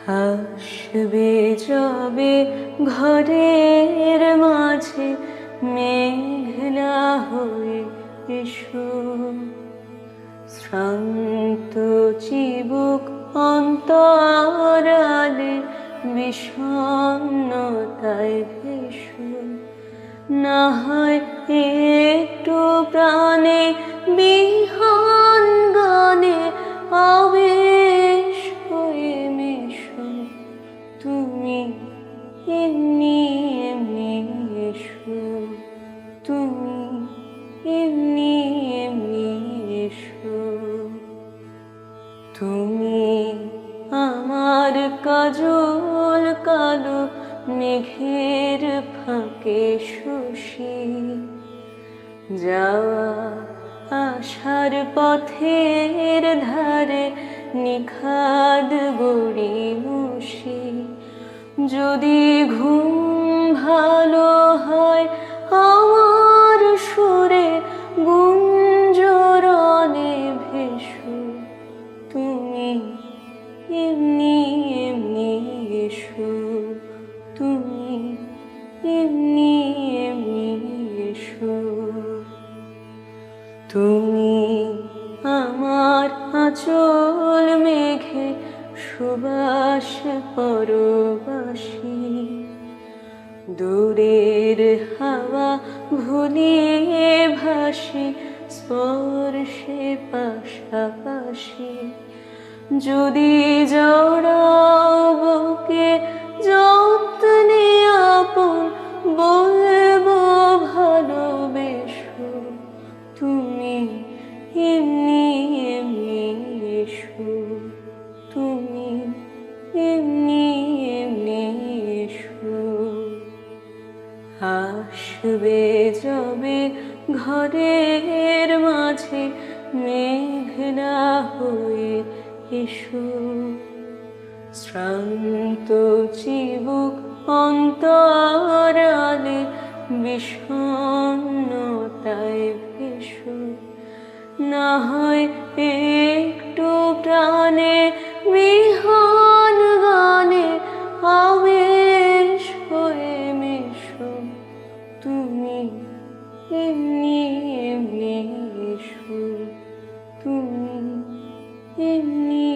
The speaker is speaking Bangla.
আসবে যবে ঘরের মাঝে মেঘলা হয়ে এসো, শ্রান্ত চিবুক অন্তরালে বিষণ্ণতায় ভেসো। না হয় একটু প্রাণে বিহন গানে আবেশ হয়ে মেশো। তুমি এমনি এমনি এসো, তুমি এমনি এমনি এসো। তুমি আমার কাজল কালো মেঘের ফাঁকে শশী, যাওয়া আসার পথের ধারে নিখাদ গড়িমসি। যদি ঘুম ভালো হয় আমার সুরে গুঞ্জরণে ভেসো। তুমি এমনি এমনি এসো, তুমি এমনি এমনি এসো। তুমি আমার আঁচল মেঘে সুবাস পরবাসী, দূরের হাওয়া ভুলিয়ে ভাসি স্পর্শে পাশাপাশি। যদি জড়াও বুকে যত্নে আপন বলবো ভালোবেসো। তুমি এমনি এমনি এসো, তুমি এমনি এমনি এসো। আসবে যবে ঘরের মাঝে মেঘলা হয়ে এসো, শ্রান্ত চিবুক অন্তরালে বিষণ্ণতায় ভেসো। না হয় একটু প্রাণে বিহন গানে আবেশ হয়ে মেশো। তুমি এমনি এমনি এসো, তুমি এমনি